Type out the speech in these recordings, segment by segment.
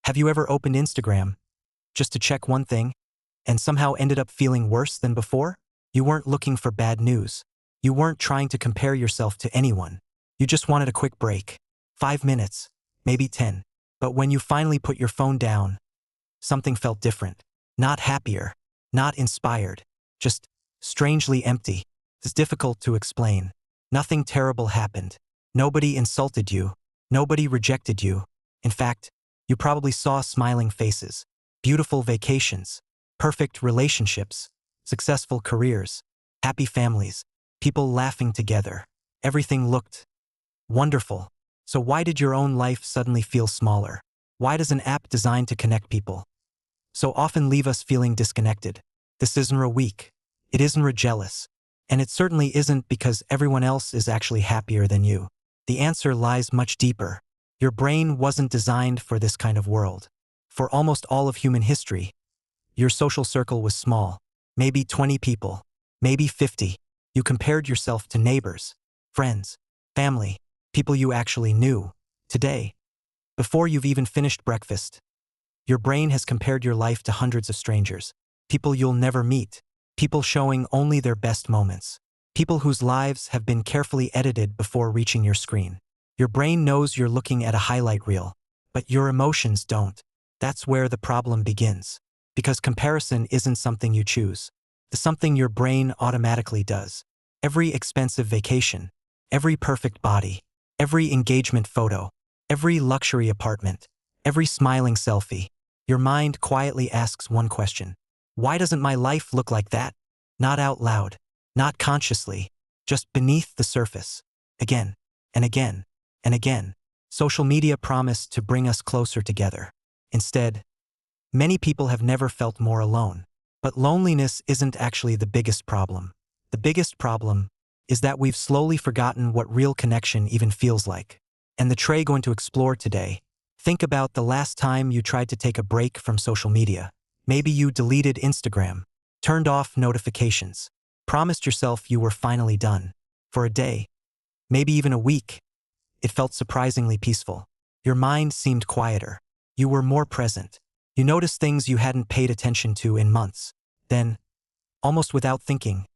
Have you ever opened Instagram just to check one thing and somehow ended up feeling worse than before? You weren't looking for bad news. You weren't trying to compare yourself to anyone. You just wanted a quick break. 5 minutes, maybe 10. But when you finally put your phone down, something felt different. Not happier, not inspired, just strangely empty. It's difficult to explain. Nothing terrible happened. Nobody insulted you. Nobody rejected you. In fact, you probably saw smiling faces, beautiful vacations, perfect relationships, successful careers, happy families, people laughing together. Everything looked wonderful. So why did your own life suddenly feel smaller? Why does an app designed to connect people so often leave us feeling disconnected? This isn't weak. It isn't jealous. And it certainly isn't because everyone else is actually happier than you. The answer lies much deeper. Your brain wasn't designed for this kind of world. For almost all of human history, your social circle was small. Maybe 20 people, maybe 50. You compared yourself to neighbors, friends, family, people you actually knew. Today, before you've even finished breakfast, your brain has compared your life to hundreds of strangers, people you'll never meet, people showing only their best moments, people whose lives have been carefully edited before reaching your screen. Your brain knows you're looking at a highlight reel, but your emotions don't. That's where the problem begins. Because comparison isn't something you choose. It's something your brain automatically does. Every expensive vacation, every perfect body, every engagement photo, every luxury apartment, every smiling selfie, your mind quietly asks one question. Why doesn't my life look like that? Not out loud, not consciously, just beneath the surface. Again, and again, and again. Social media promised to bring us closer together. Instead, many people have never felt more alone. But loneliness isn't actually the biggest problem. The biggest problem is that we've slowly forgotten what real connection even feels like. And the tray going to explore today. Think about the last time you tried to take a break from social media. Maybe you deleted Instagram, turned off notifications, promised yourself you were finally done. For a day, maybe even a week, it felt surprisingly peaceful. Your mind seemed quieter. You were more present. You noticed things you hadn't paid attention to in months. Then, almost without thinking,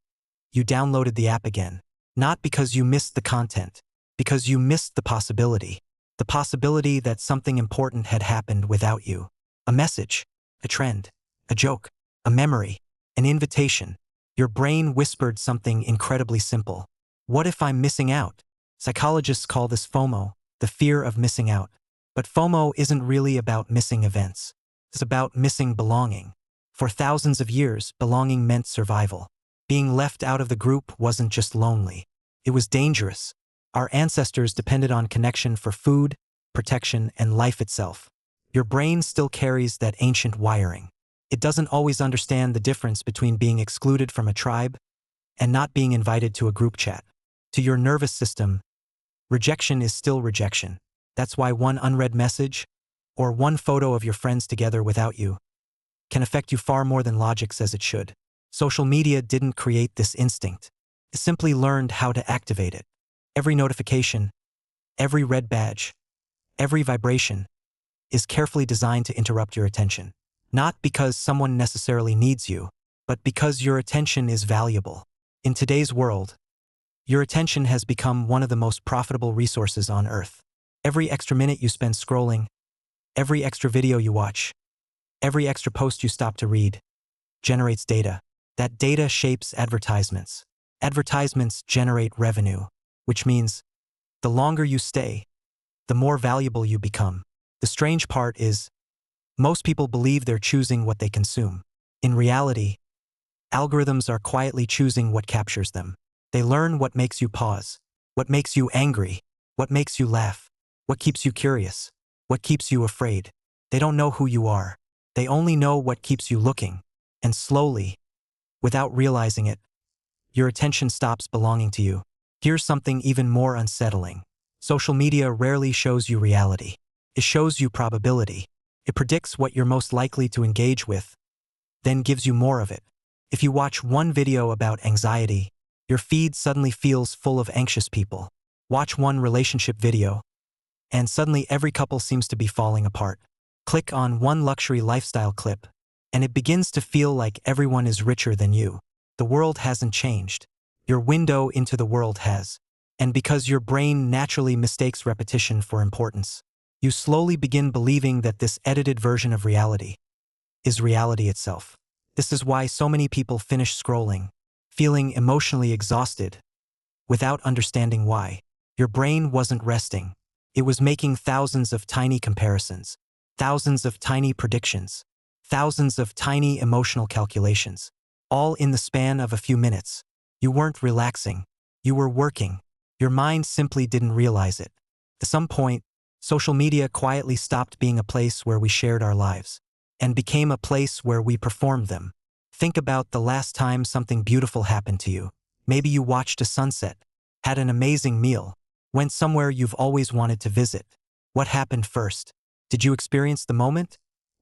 you downloaded the app again. Not because you missed the content, because you missed the possibility. The possibility that something important had happened without you. A message, a trend, a joke, a memory, an invitation. Your brain whispered something incredibly simple. What if I'm missing out? Psychologists call this FOMO, the fear of missing out. But FOMO isn't really about missing events. It's about missing belonging. For thousands of years, belonging meant survival. Being left out of the group wasn't just lonely. It was dangerous. Our ancestors depended on connection for food, protection, and life itself. Your brain still carries that ancient wiring. It doesn't always understand the difference between being excluded from a tribe and not being invited to a group chat. To your nervous system, rejection is still rejection. That's why one unread message or one photo of your friends together without you can affect you far more than logic says it should. Social media didn't create this instinct. It simply learned how to activate it. Every notification, every red badge, every vibration is carefully designed to interrupt your attention. Not because someone necessarily needs you, but because your attention is valuable. In today's world, your attention has become one of the most profitable resources on Earth. Every extra minute you spend scrolling, every extra video you watch, every extra post you stop to read, generates data. That data shapes advertisements. Advertisements generate revenue, which means the longer you stay, the more valuable you become. The strange part is, most people believe they're choosing what they consume. In reality, algorithms are quietly choosing what captures them. They learn what makes you pause, what makes you angry, what makes you laugh, what keeps you curious, what keeps you afraid. They don't know who you are. They only know what keeps you looking. And slowly, without realizing it, your attention stops belonging to you. Here's something even more unsettling. Social media rarely shows you reality. It shows you probability. It predicts what you're most likely to engage with, then gives you more of it. If you watch one video about anxiety, your feed suddenly feels full of anxious people. Watch one relationship video, and suddenly every couple seems to be falling apart. Click on one luxury lifestyle clip, and it begins to feel like everyone is richer than you. The world hasn't changed. Your window into the world has. And because your brain naturally mistakes repetition for importance, you slowly begin believing that this edited version of reality is reality itself. This is why so many people finish scrolling, feeling emotionally exhausted, without understanding why. Your brain wasn't resting. It was making thousands of tiny comparisons, thousands of tiny predictions, thousands of tiny emotional calculations, all in the span of a few minutes. You weren't relaxing. You were working. Your mind simply didn't realize it. At some point, social media quietly stopped being a place where we shared our lives and became a place where we performed them. Think about the last time something beautiful happened to you. Maybe you watched a sunset, had an amazing meal, went somewhere you've always wanted to visit. What happened first? Did you experience the moment?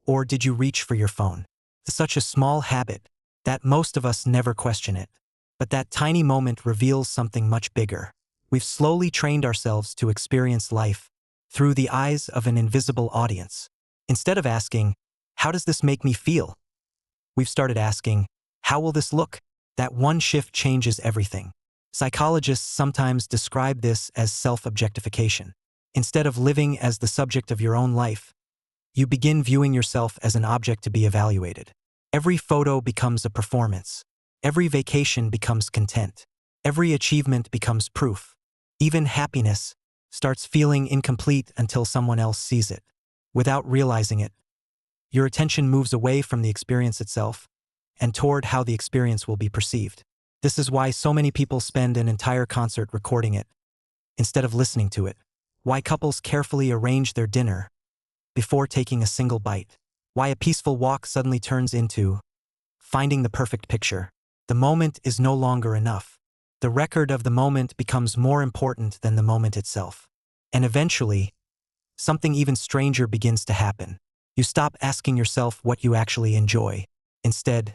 Or did you reach for your phone? It's such a small habit that most of us never question it. But that tiny moment reveals something much bigger. We've slowly trained ourselves to experience life through the eyes of an invisible audience. Instead of asking, how does this make me feel? We've started asking, how will this look? That one shift changes everything. Psychologists sometimes describe this as self-objectification. Instead of living as the subject of your own life, you begin viewing yourself as an object to be evaluated. Every photo becomes a performance. Every vacation becomes content. Every achievement becomes proof. Even happiness starts feeling incomplete until someone else sees it. Without realizing it, your attention moves away from the experience itself and toward how the experience will be perceived. This is why so many people spend an entire concert recording it instead of listening to it. Why couples carefully arrange their dinner before taking a single bite. Why a peaceful walk suddenly turns into finding the perfect picture. The moment is no longer enough. The record of the moment becomes more important than the moment itself. And eventually, something even stranger begins to happen. You stop asking yourself what you actually enjoy. Instead,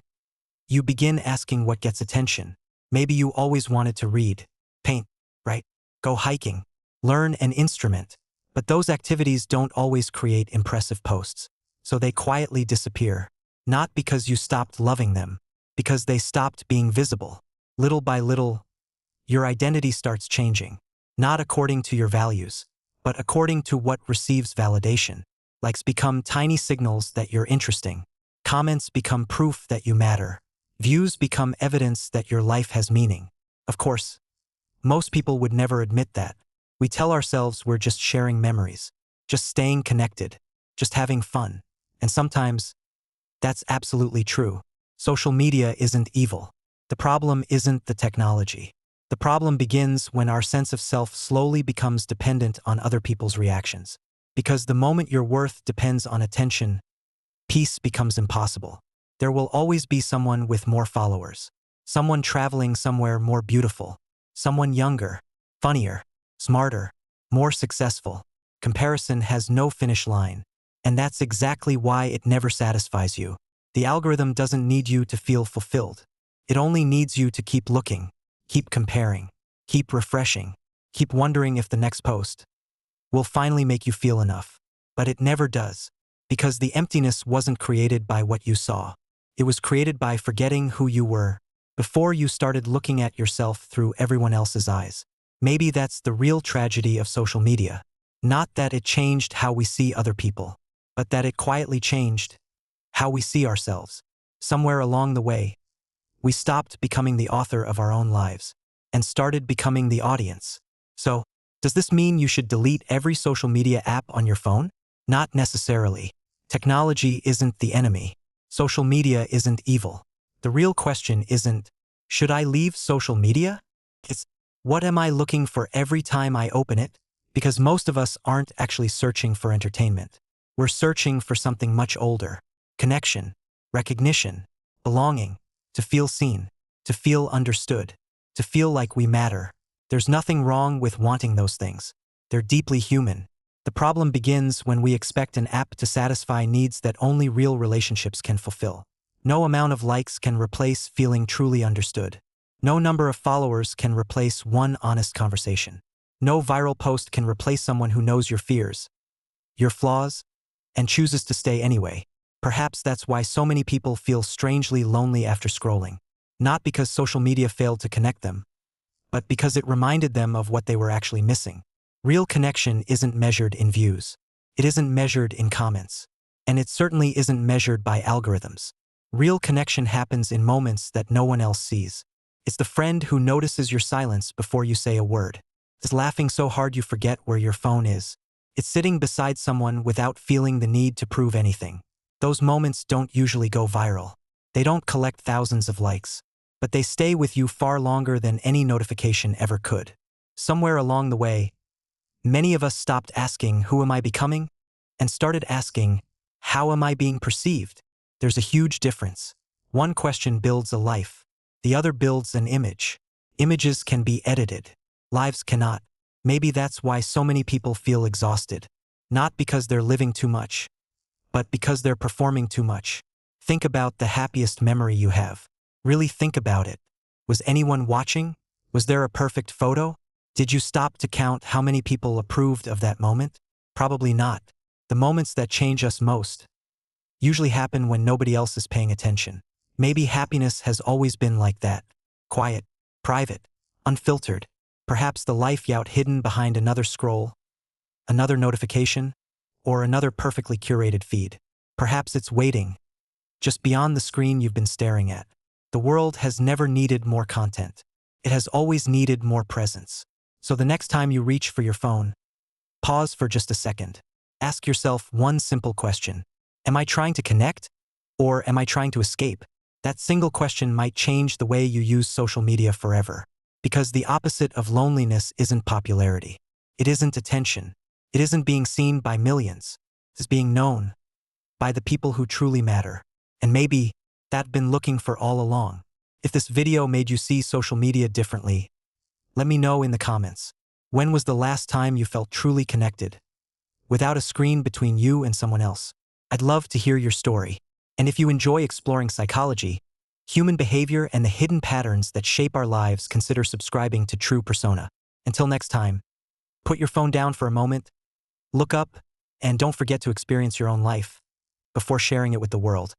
you begin asking what gets attention. Maybe you always wanted to read, paint, write, go hiking, learn an instrument. But those activities don't always create impressive posts. So they quietly disappear. Not because you stopped loving them, because they stopped being visible. Little by little, your identity starts changing. Not according to your values, but according to what receives validation. Likes become tiny signals that you're interesting. Comments become proof that you matter. Views become evidence that your life has meaning. Of course, most people would never admit that. We tell ourselves we're just sharing memories, just staying connected, just having fun. And sometimes, that's absolutely true. Social media isn't evil. The problem isn't the technology. The problem begins when our sense of self slowly becomes dependent on other people's reactions. Because the moment your worth depends on attention, peace becomes impossible. There will always be someone with more followers, someone traveling somewhere more beautiful, someone younger, funnier, smarter, more successful. Comparison has no finish line, and that's exactly why it never satisfies you. The algorithm doesn't need you to feel fulfilled. It only needs you to keep looking, keep comparing, keep refreshing, keep wondering if the next post will finally make you feel enough. But it never does, because the emptiness wasn't created by what you saw. It was created by forgetting who you were before you started looking at yourself through everyone else's eyes. Maybe that's the real tragedy of social media. Not that it changed how we see other people, but that it quietly changed how we see ourselves. Somewhere along the way, we stopped becoming the author of our own lives and started becoming the audience. So, does this mean you should delete every social media app on your phone? Not necessarily. Technology isn't the enemy. Social media isn't evil. The real question isn't, should I leave social media? It's, what am I looking for every time I open it? Because most of us aren't actually searching for entertainment. We're searching for something much older. Connection, recognition, belonging, to feel seen, to feel understood, to feel like we matter. There's nothing wrong with wanting those things. They're deeply human. The problem begins when we expect an app to satisfy needs that only real relationships can fulfill. No amount of likes can replace feeling truly understood. No number of followers can replace one honest conversation. No viral post can replace someone who knows your fears, your flaws, and chooses to stay anyway. Perhaps that's why so many people feel strangely lonely after scrolling. Not because social media failed to connect them, but because it reminded them of what they were actually missing. Real connection isn't measured in views. It isn't measured in comments. And it certainly isn't measured by algorithms. Real connection happens in moments that no one else sees. It's the friend who notices your silence before you say a word. It's laughing so hard you forget where your phone is. It's sitting beside someone without feeling the need to prove anything. Those moments don't usually go viral. They don't collect thousands of likes. But they stay with you far longer than any notification ever could. Somewhere along the way, many of us stopped asking, "Who am I becoming?" and started asking, "How am I being perceived?" There's a huge difference. One question builds a life. The other builds an image. Images can be edited. Lives cannot. Maybe that's why so many people feel exhausted. Not because they're living too much, but because they're performing too much. Think about the happiest memory you have. Really think about it. Was anyone watching? Was there a perfect photo? Did you stop to count how many people approved of that moment? Probably not. The moments that change us most usually happen when nobody else is paying attention. Maybe happiness has always been like that. Quiet, private, unfiltered. Perhaps the life out hidden behind another scroll, another notification, or another perfectly curated feed. Perhaps it's waiting, just beyond the screen you've been staring at. The world has never needed more content. It has always needed more presence. So the next time you reach for your phone, pause for just a second. Ask yourself one simple question. Am I trying to connect? Or am I trying to escape? That single question might change the way you use social media forever. Because the opposite of loneliness isn't popularity. It isn't attention. It isn't being seen by millions. It's being known by the people who truly matter. And maybe that been looking for all along. If this video made you see social media differently, let me know in the comments. When was the last time you felt truly connected, without a screen between you and someone else? I'd love to hear your story. And if you enjoy exploring psychology, human behavior, and the hidden patterns that shape our lives, consider subscribing to True Persona. Until next time, put your phone down for a moment, look up, and don't forget to experience your own life before sharing it with the world.